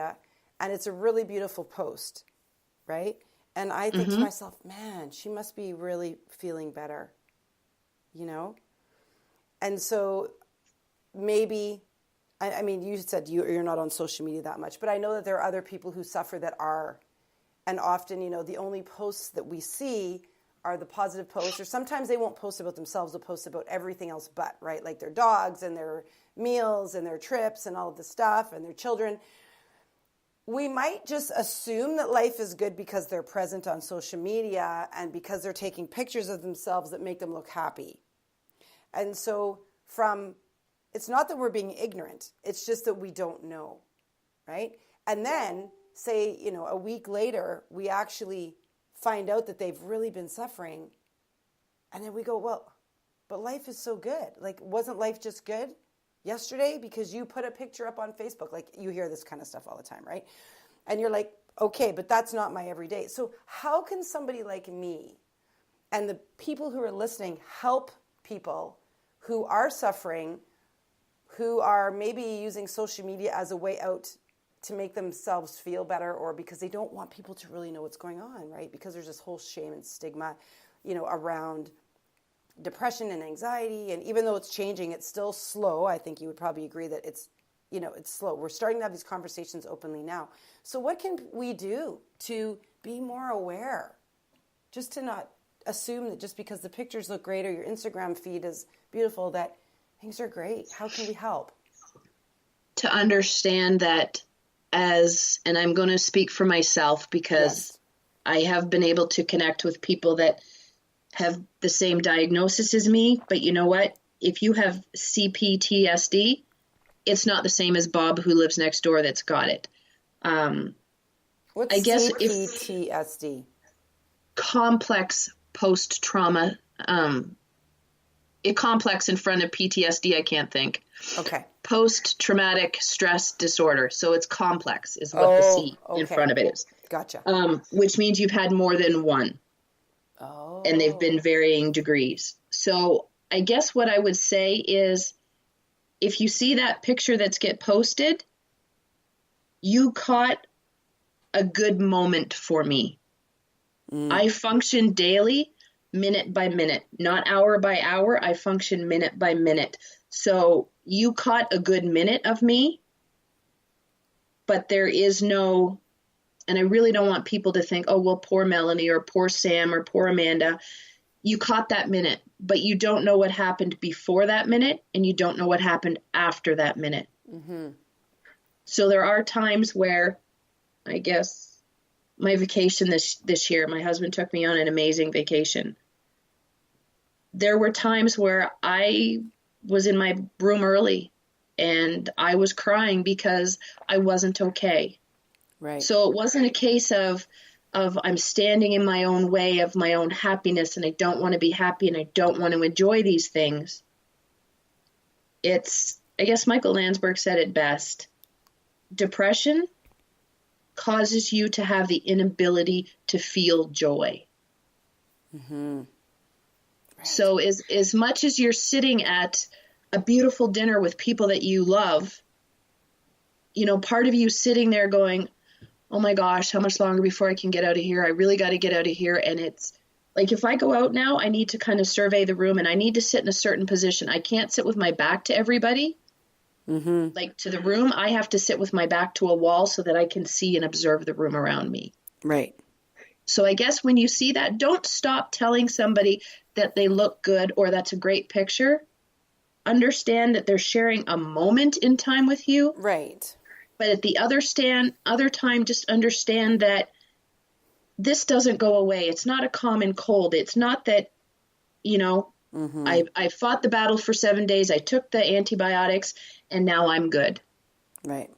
media, and it's a really beautiful post, right? And I think to myself, man, she must be really feeling better, you know? And so maybe, I mean, you said you're not on social media that much, but I know that there are other people who suffer that are. And often, you know, the only posts that we see are the positive posts, or sometimes they won't post about themselves, they'll post about everything else but, right? Like their dogs and their meals and their trips and all of the stuff and their children. We might just assume that life is good because they're present on social media and because they're taking pictures of themselves that make them look happy. And so it's not that we're being ignorant, it's just that we don't know, right? And then say, you know, a week later, we actually find out that they've really been suffering. And then we go, well, but life is so good. Like, wasn't life just good yesterday because you put a picture up on Facebook? Like, you hear this kind of stuff all the time, right? And you're like, okay, but that's not my everyday. So how can somebody like me and the people who are listening help people who are suffering, who are maybe using social media as a way out to make themselves feel better, or because they don't want people to really know what's going on, right? Because there's this whole shame and stigma, you know, around depression and anxiety. And even though it's changing, it's still slow. I think you would probably agree that it's, you know, it's slow. We're starting to have these conversations openly now. So what can we do to be more aware? Just to not assume that just because the pictures look great or your Instagram feed is beautiful, that things are great. How can we help? To understand that and I'm going to speak for myself because I have been able to connect with people that have the same diagnosis as me. But you know what? If you have CPTSD, it's not the same as Bob who lives next door that's got it. What's CPTSD? Complex post-trauma. Complex in front of PTSD, I can't think. Okay. Post-traumatic stress disorder. So it's complex is what the C in front of it is. Gotcha. Which means you've had more than one. Oh. And they've been varying degrees. So I guess what I would say is if you see that picture that's get posted, you caught a good moment for me. I function daily, minute by minute, not hour by hour. I function minute by minute. So you caught a good minute of me, but there is no, and I really don't want people to think, oh, well, poor Melanie or poor Sam or poor Amanda. You caught that minute, but you don't know what happened before that minute, and you don't know what happened after that minute. Mm-hmm. So there are times where, I guess, my vacation this year, my husband took me on an amazing vacation. There were times where I was in my room early and I was crying because I wasn't okay. Right. So it wasn't a case of I'm standing in my own way of my own happiness and I don't want to be happy and I don't want to enjoy these things. It's, I guess Michael Landsberg said it best. Depression causes you to have the inability to feel joy. Mm-hmm. Right. So as much as you're sitting at a beautiful dinner with people that you love, you know, part of you sitting there going, oh my gosh, how much longer before I can get out of here? I really got to get out of here. And it's like, if I go out now, I need to kind of survey the room and I need to sit in a certain position. I can't sit with my back to everybody. Mm-hmm. Like to the room, I have to sit with my back to a wall so that I can see and observe the room around me. Right. So I guess when you see that, don't stop telling somebody that they look good or that's a great picture. Understand that they're sharing a moment in time with you. Right. But at the other time, just understand that this doesn't go away. It's not a common cold. It's not that, you know, mm-hmm. I fought the battle for 7 days. I took the antibiotics and now I'm good. Right.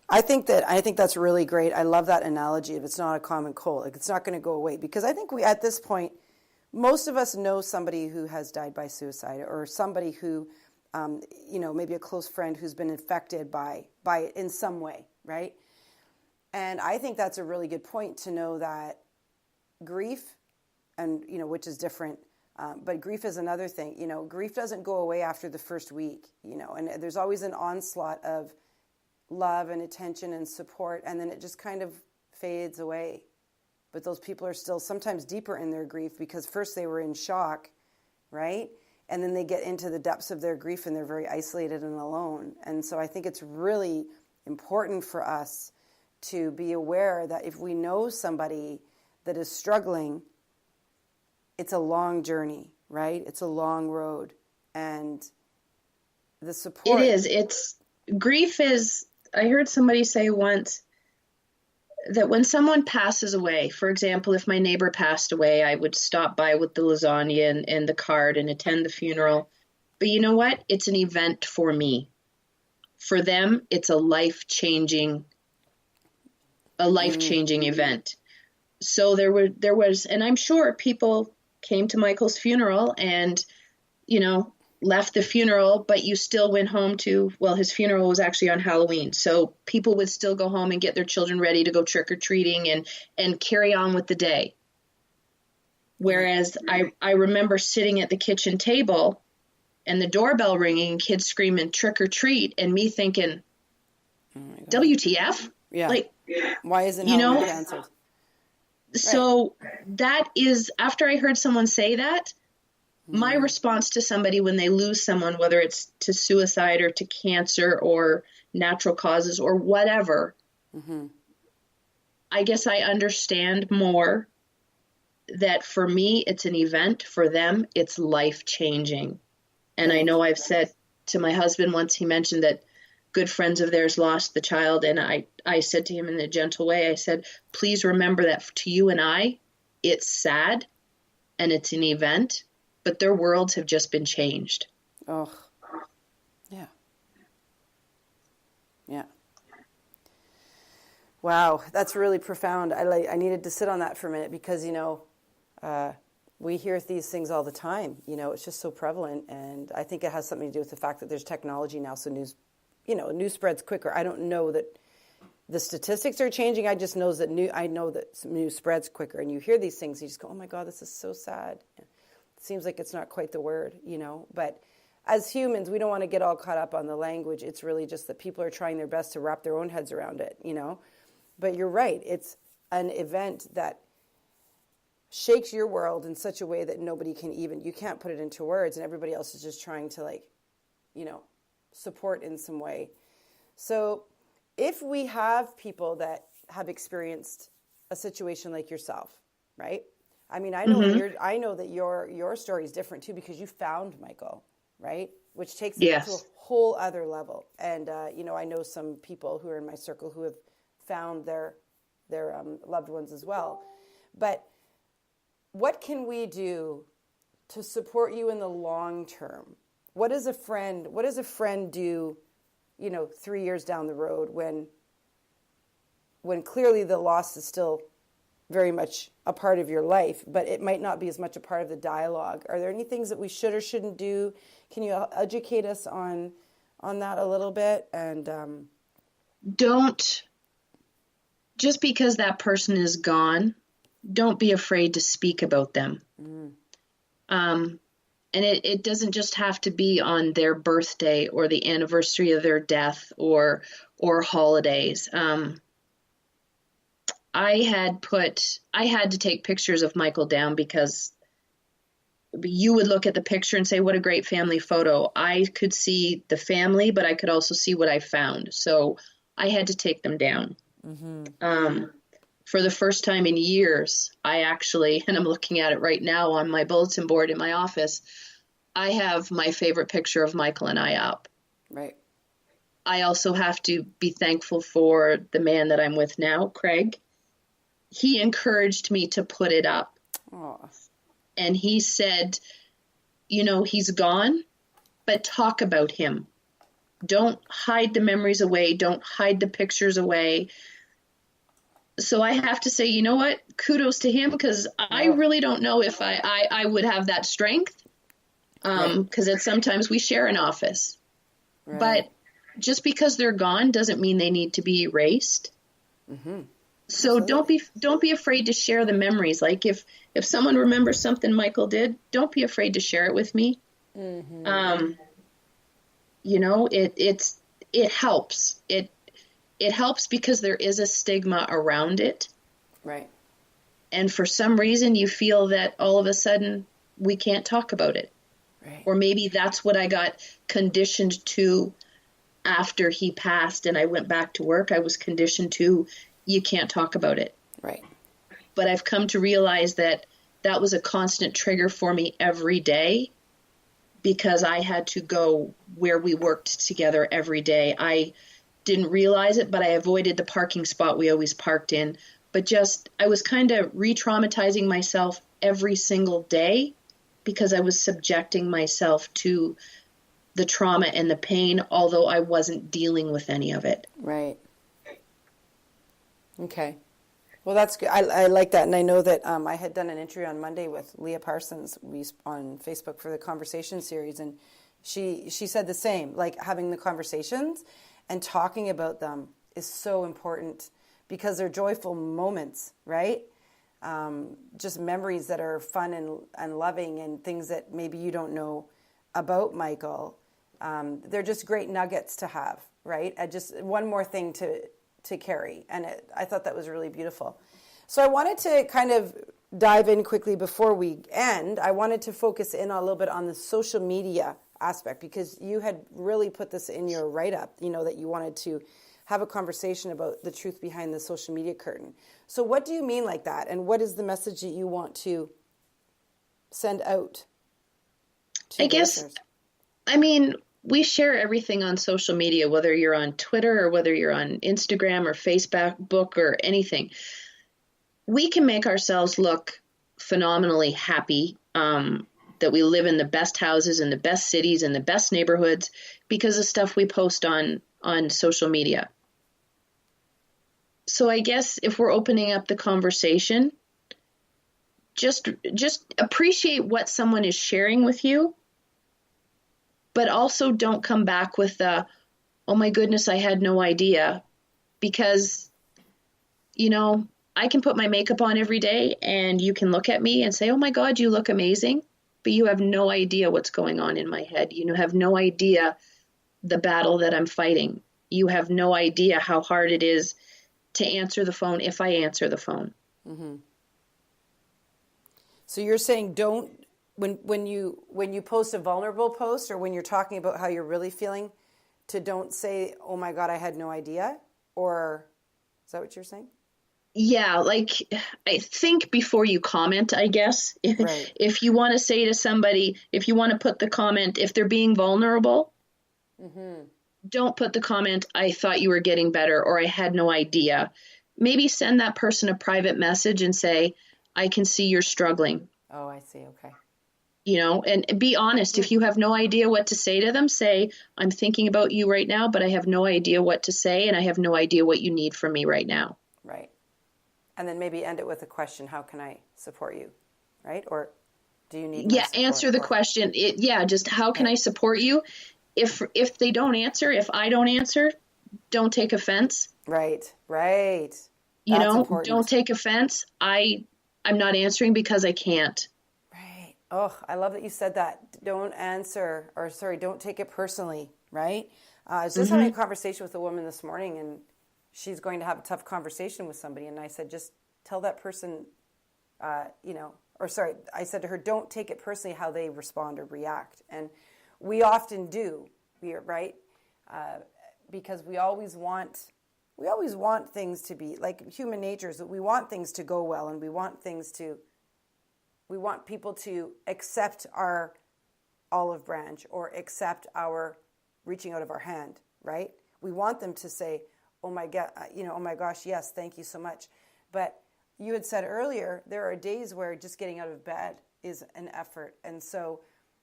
I think that's really great. I love that analogy of it's not a common cold. Like it's not going to go away, because I think at this point, most of us know somebody who has died by suicide or somebody who, you know, maybe a close friend who's been infected by it in some way, right? And I think that's a really good point to know that grief, and, you know, which is different, but grief is another thing. You know, grief doesn't go away after the first week, you know, and there's always an onslaught of love and attention and support, and then it just kind of fades away. But those people are still sometimes deeper in their grief because first they were in shock, right? And then they get into the depths of their grief and they're very isolated and alone. And so I think it's really important for us to be aware that if we know somebody that is struggling, it's a long journey, right? It's a long road. And the support. It is. Grief is, I heard somebody say once that when someone passes away, for example, if my neighbor passed away, I would stop by with the lasagna and the card and attend the funeral. But you know what? It's an event for me. For them, it's a life-changing event. So there was, and I'm sure people came to Michael's funeral and, left the funeral, but you still went home his funeral was actually on Halloween. So people would still go home and get their children ready to go trick-or-treating and carry on with the day. Whereas I remember sitting at the kitchen table and the doorbell ringing and kids screaming trick-or-treat and me thinking, WTF? Yeah. Why isn't Halloween canceled? So that is, after I heard someone say that, my response to somebody when they lose someone, whether it's to suicide or to cancer or natural causes or whatever, I guess I understand more that for me, it's an event. For them, it's life-changing. And I know I've said to my husband once, he mentioned that good friends of theirs lost the child. And I said to him in a gentle way, I said, please remember that to you and I, it's sad and it's an event. But their worlds have just been changed. Oh, yeah. Yeah. Wow, that's really profound. I needed to sit on that for a minute because, we hear these things all the time. It's just so prevalent. And I think it has something to do with the fact that there's technology now. So news spreads quicker. I don't know that the statistics are changing. I just know that news spreads quicker. And you hear these things, you just go, oh my God, this is so sad. Seems like it's not quite the word, but as humans, we don't want to get all caught up on the language. It's really just that people are trying their best to wrap their own heads around it, but you're right. It's an event that shakes your world in such a way that you can't put it into words, and everybody else is just trying to support in some way. So if we have people that have experienced a situation like yourself, right? I mean, I know that your story is different too because you found Michael, right? Which takes it to a whole other level. And I know some people who are in my circle who have found their loved ones as well. But what can we do to support you in the long term? What does a friend do, 3 years down the road when clearly the loss is still very much a part of your life, but it might not be as much a part of the dialogue. Are there any things that we should or shouldn't do? Can you educate us on that a little bit? And don't, just because that person is gone, don't be afraid to speak about them. And it doesn't just have to be on their birthday or the anniversary of their death or holidays. I had to take pictures of Michael down because you would look at the picture and say, what a great family photo. I could see the family, but I could also see what I found. So I had to take them down. For the first time in years, I actually, and I'm looking at it right now on my bulletin board in my office, I have my favorite picture of Michael and I up. Right. I also have to be thankful for the man that I'm with now, Craig. He encouraged me to put it up. Aww. And he said, he's gone, but talk about him. Don't hide the memories away. Don't hide the pictures away. So I have to say, you know what? Kudos to him because I really don't know if I would have that strength because sometimes we share an office. Right. But just because they're gone doesn't mean they need to be erased. So don't be afraid to share the memories. Like if someone remembers something Michael did, don't be afraid to share it with me. It helps. it helps because there is a stigma around it. Right. And for some reason, you feel that all of a sudden we can't talk about it. Right. Or maybe that's what I got conditioned to after he passed and I went back to work. I was conditioned to, you can't talk about it. Right. But I've come to realize that that was a constant trigger for me every day because I had to go where we worked together every day. I didn't realize it, but I avoided the parking spot we always parked in. But just, I was kind of re-traumatizing myself every single day because I was subjecting myself to the trauma and the pain, although I wasn't dealing with any of it. Right. Okay. Well, that's good. I like that. And I know that I had done an interview on Monday with Leah Parsons on Facebook for the conversation series. And she said the same, like having the conversations and talking about them is so important because they're joyful moments, right? Just memories that are fun and loving and things that maybe you don't know about Michael. They're just great nuggets to have, right? Just one more thing to carry. And I thought that was really beautiful. So I wanted to kind of dive in quickly before we end. I wanted to focus in a little bit on the social media aspect because you had really put this in your write-up, that you wanted to have a conversation about the truth behind the social media curtain. So what do you mean like that? And what is the message that you want to send out to listeners? I mean, we share everything on social media, whether you're on Twitter or whether you're on Instagram or Facebook or anything. We can make ourselves look phenomenally happy, that we live in the best houses in the best cities and the best neighborhoods because of stuff we post on social media. So I guess if we're opening up the conversation, just appreciate what someone is sharing with you, but also don't come back with the, oh my goodness, I had no idea, because, I can put my makeup on every day and you can look at me and say, oh my God, you look amazing, but you have no idea what's going on in my head. You have no idea the battle that I'm fighting. You have no idea how hard it is to answer the phone if I answer the phone. Mm-hmm. So you're saying when you post a vulnerable post or when you're talking about how you're really feeling, to don't say, oh my God, I had no idea? Or is that what you're saying? Yeah, like I think before you comment, I guess, right. If you want to say to somebody, if you want to put the comment, if they're being vulnerable, mm-hmm. Don't put the comment, I thought you were getting better, or I had no idea. Maybe send that person a private message and say, I can see you're struggling. Oh, I see. Okay. And be honest. If you have no idea what to say to them, say, I'm thinking about you right now, but I have no idea what to say, and I have no idea what you need from me right now. Right. And then maybe end it with a question, how can I support you? Right? Or do you need my support? Answer the question. Just how can I support you? If they don't answer, if I don't answer, don't take offense. Right. That's important. Don't take offense. I'm not answering because I can't. Right. Oh, I love that you said that. Don't take it personally, right? I was just having a conversation with a woman this morning, and she's going to have a tough conversation with somebody. And I said, just tell that person, I said to her, don't take it personally how they respond or react. And we often do, right? Because we always want things to be like human nature is that we want things to go well, and we want people to accept our olive branch or accept our reaching out of our hand, right? We want them to say, oh my God, oh my gosh, yes, thank you so much. But you had said earlier, there are days where just getting out of bed is an effort. And so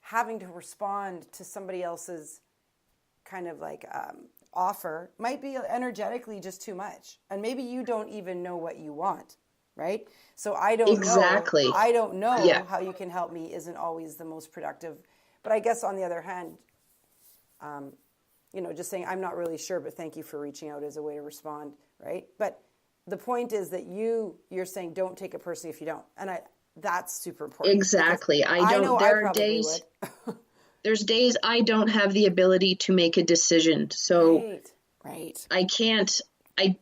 having to respond to somebody else's kind of like offer might be energetically just too much. And maybe you don't even know what you want, right? So I don't know how you can help me isn't always the most productive. But I guess on the other hand, just saying, I'm not really sure, but thank you for reaching out is a way to respond, right? But the point is that you're saying don't take it personally if you don't. And that's super important. Exactly. There's days I don't have the ability to make a decision. So right. I can't I